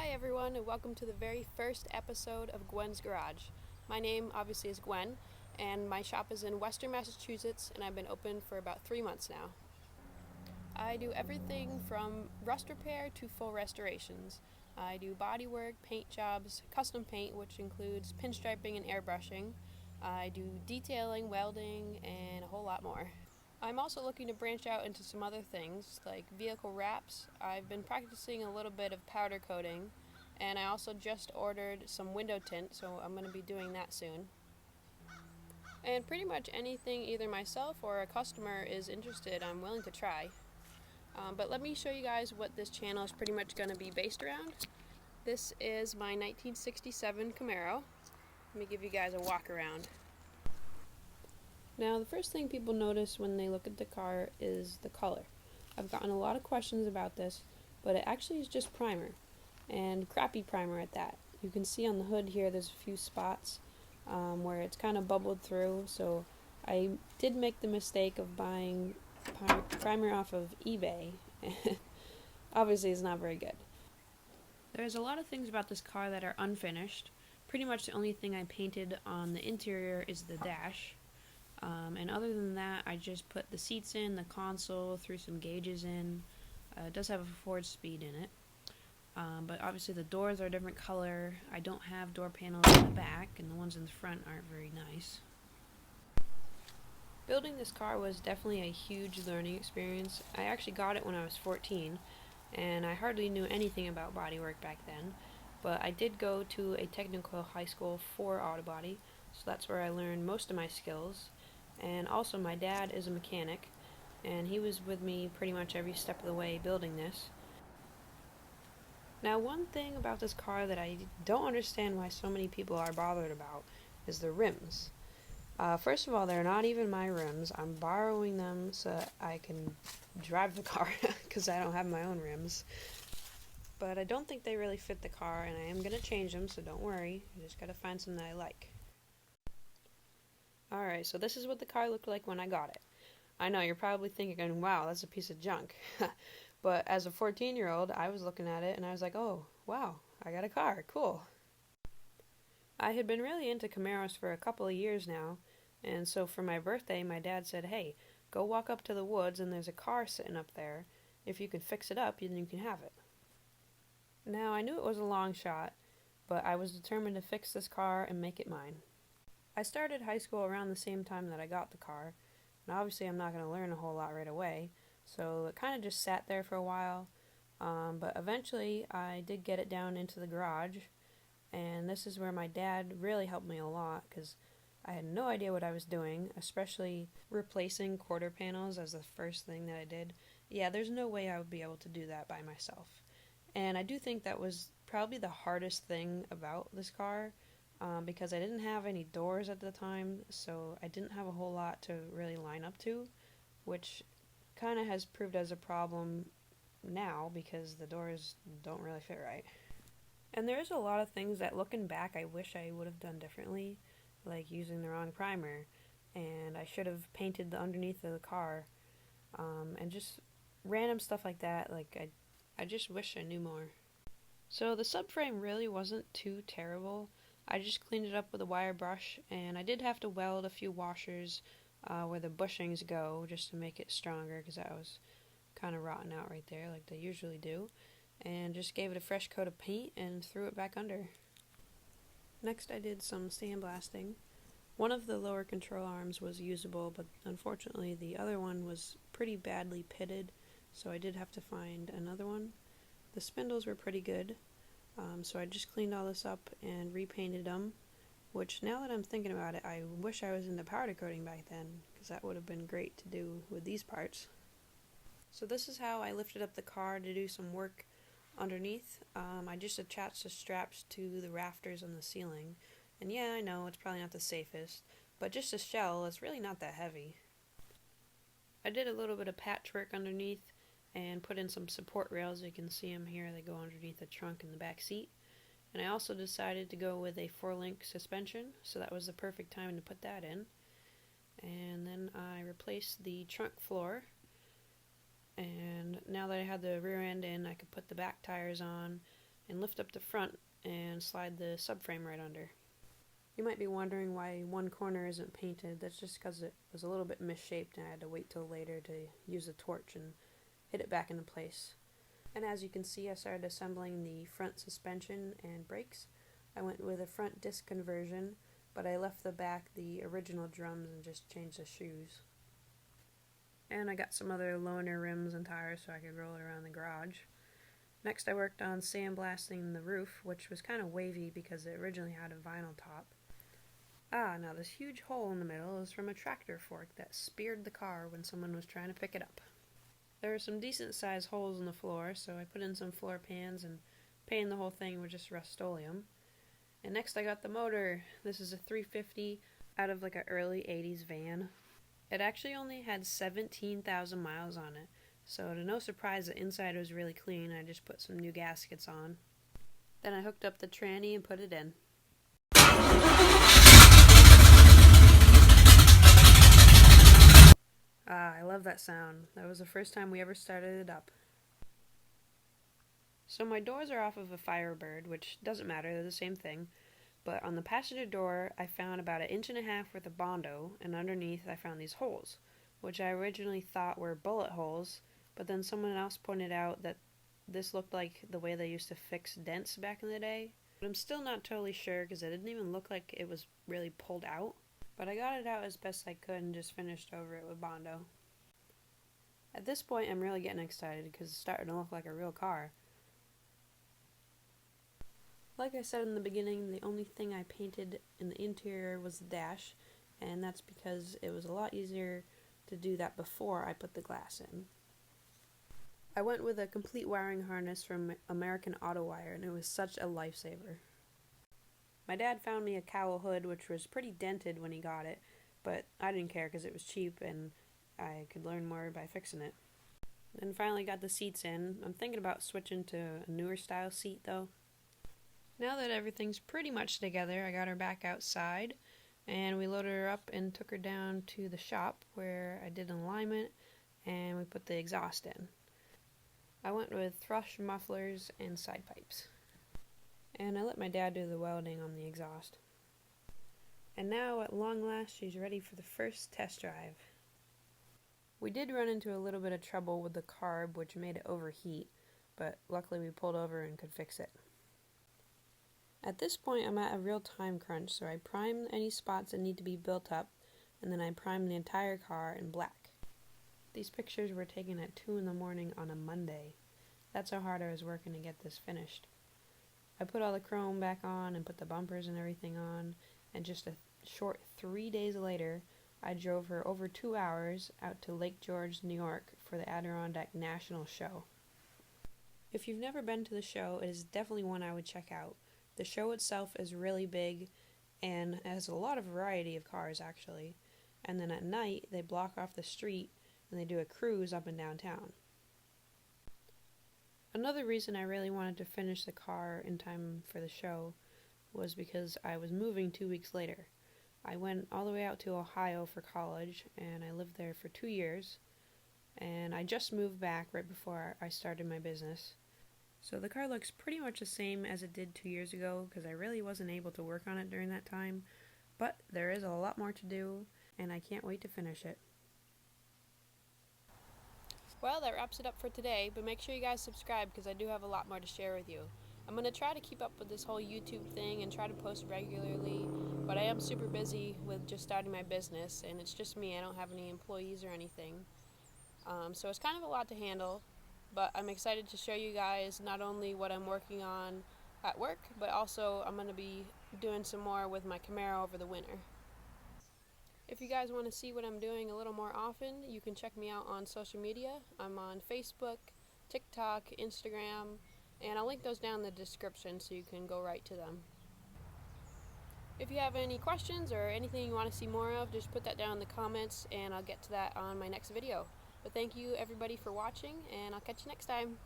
Hi everyone, and welcome to the very first episode of Gwen's Garage. My name obviously is Gwen, and my shop is in Western Massachusetts, and I've been open for about 3 months now. I do everything from rust repair to full restorations. I do body work, paint jobs, custom paint, which includes pinstriping and airbrushing. I do detailing, welding, and a whole lot more. I'm also looking to branch out into some other things, like vehicle wraps. I've been practicing a little bit of powder coating, and I also just ordered some window tint, so I'm going to be doing that soon. And pretty much anything either myself or a customer is interested, I'm willing to try. But let me show you guys what this channel is pretty much going to be based around. This is my 1967 Camaro. Let me give you guys a walk around. Now, the first thing people notice when they look at the car is the color. I've gotten a lot of questions about this, but it actually is just primer, and crappy primer at that. You can see on the hood here there's a few spots where it's kind of bubbled through, so I did make the mistake of buying primer off of eBay. Obviously it's not very good. There's a lot of things about this car that are unfinished. Pretty much the only thing I painted on the interior is the dash. And other than that, I just put the seats in, the console, threw some gauges in. It does have a 4-speed in it. But obviously the doors are a different color. I don't have door panels in the back, and the ones in the front aren't very nice. Building this car was definitely a huge learning experience. I actually got it when I was 14, and I hardly knew anything about bodywork back then. But I did go to a technical high school for auto body, so that's where I learned most of my skills. And also my dad is a mechanic, and he was with me pretty much every step of the way building this. Now, one thing about this car that I don't understand why so many people are bothered about is the rims. First of all, they're not even my rims. I'm borrowing them so that I can drive the car because I don't have my own rims. But I don't think they really fit the car, and I am going to change them, so don't worry. I just got to find some that I like. Alright, so this is what the car looked like when I got it. I know, you're probably thinking, wow, that's a piece of junk. But as a 14-year-old, I was looking at it and I was like, oh, wow, I got a car, cool. I had been really into Camaros for a couple of years now, and so for my birthday, my dad said, hey, go walk up to the woods and there's a car sitting up there. If you can fix it up, then you can have it. Now, I knew it was a long shot, but I was determined to fix this car and make it mine. I started high school around the same time that I got the car, and obviously I'm not going to learn a whole lot right away, so it kind of just sat there for a while, but eventually I did get it down into the garage, and this is where my dad really helped me a lot, because I had no idea what I was doing, especially replacing quarter panels as the first thing that I did. Yeah, there's no way I would be able to do that by myself, and I do think that was probably the hardest thing about this car, because I didn't have any doors at the time, so I didn't have a whole lot to really line up to, which kind of has proved as a problem now because the doors don't really fit right. And there's a lot of things that looking back I wish I would have done differently, like using the wrong primer, and I should have painted the underneath of the car, and just random stuff like that. Like I just wish I knew more. So the subframe really wasn't too terrible. I just cleaned it up with a wire brush, and I did have to weld a few washers where the bushings go just to make it stronger, because that was kind of rotten out right there like they usually do, and just gave it a fresh coat of paint and threw it back under. Next I did some sandblasting. One of the lower control arms was usable, but unfortunately the other one was pretty badly pitted, so I did have to find another one. The spindles were pretty good. So I just cleaned all this up and repainted them, which now that I'm thinking about it, I wish I was into powder coating back then, because that would have been great to do with these parts. So this is how I lifted up the car to do some work underneath. I just attached the straps to the rafters on the ceiling, and yeah, I know it's probably not the safest, but just a shell is really not that heavy. I did a little bit of patchwork underneath and put in some support rails. You can see them here, they go underneath the trunk and the back seat. And I also decided to go with a 4-link suspension, so that was the perfect time to put that in. And then I replaced the trunk floor, and now that I had the rear end in, I could put the back tires on, and lift up the front and slide the subframe right under. You might be wondering why one corner isn't painted. That's just because it was a little bit misshaped and I had to wait till later to use a torch and hit it back into place. And as you can see, I started assembling the front suspension and brakes. I went with a front disc conversion, but I left the back the original drums and just changed the shoes. And I got some other loaner rims and tires so I could roll it around the garage. Next I worked on sandblasting the roof, which was kind of wavy because it originally had a vinyl top. Now this huge hole in the middle is from a tractor fork that speared the car when someone was trying to pick it up. There were some decent sized holes in the floor, so I put in some floor pans and painted the whole thing with just Rust-Oleum. And next I got the motor. This is a 350 out of like an early 80s van. It actually only had 17,000 miles on it, so to no surprise the inside was really clean. I just put some new gaskets on. Then I hooked up the tranny and put it in. I love that sound. That was the first time we ever started it up. So my doors are off of a Firebird, which doesn't matter, they're the same thing. But on the passenger door, I found about 1.5 inches worth of Bondo, and underneath I found these holes, which I originally thought were bullet holes, but then someone else pointed out that this looked like the way they used to fix dents back in the day. But I'm still not totally sure because it didn't even look like it was really pulled out. But I got it out as best I could and just finished over it with Bondo. At this point I'm really getting excited because it's starting to look like a real car. Like I said in the beginning, the only thing I painted in the interior was the dash, and that's because it was a lot easier to do that before I put the glass in. I went with a complete wiring harness from American Auto Wire, and it was such a lifesaver. My dad found me a cowl hood, which was pretty dented when he got it, but I didn't care because it was cheap and I could learn more by fixing it. Then finally got the seats in. I'm thinking about switching to a newer style seat though. Now that everything's pretty much together, I got her back outside and we loaded her up and took her down to the shop where I did an alignment and we put the exhaust in. I went with thrush mufflers and side pipes. And I let my dad do the welding on the exhaust. And now at long last she's ready for the first test drive. We did run into a little bit of trouble with the carb, which made it overheat, but luckily we pulled over and could fix it. At this point I'm at a real time crunch, so I primed any spots that need to be built up, and then I primed the entire car in black. These pictures were taken at 2 in the morning on a Monday. That's how hard I was working to get this finished. I put all the chrome back on and put the bumpers and everything on, and just a short 3 days later, I drove her over 2 hours out to Lake George, New York for the Adirondack National Show. If you've never been to the show, it is definitely one I would check out. The show itself is really big and has a lot of variety of cars actually. And then at night they block off the street and they do a cruise up and down town. Another reason I really wanted to finish the car in time for the show was because I was moving 2 weeks later. I went all the way out to Ohio for college and I lived there for 2 years. And I just moved back right before I started my business. So the car looks pretty much the same as it did 2 years ago because I really wasn't able to work on it during that time. But there is a lot more to do and I can't wait to finish it. Well, that wraps it up for today, but make sure you guys subscribe because I do have a lot more to share with you. I'm going to try to keep up with this whole YouTube thing and try to post regularly, but I am super busy with just starting my business and it's just me. I don't have any employees or anything. So it's kind of a lot to handle, but I'm excited to show you guys not only what I'm working on at work, but also I'm going to be doing some more with my Camaro over the winter. If you guys want to see what I'm doing a little more often, you can check me out on social media. I'm on Facebook, TikTok, Instagram, and I'll link those down in the description so you can go right to them. If you have any questions or anything you want to see more of, just put that down in the comments and I'll get to that on my next video. But thank you everybody for watching, and I'll catch you next time.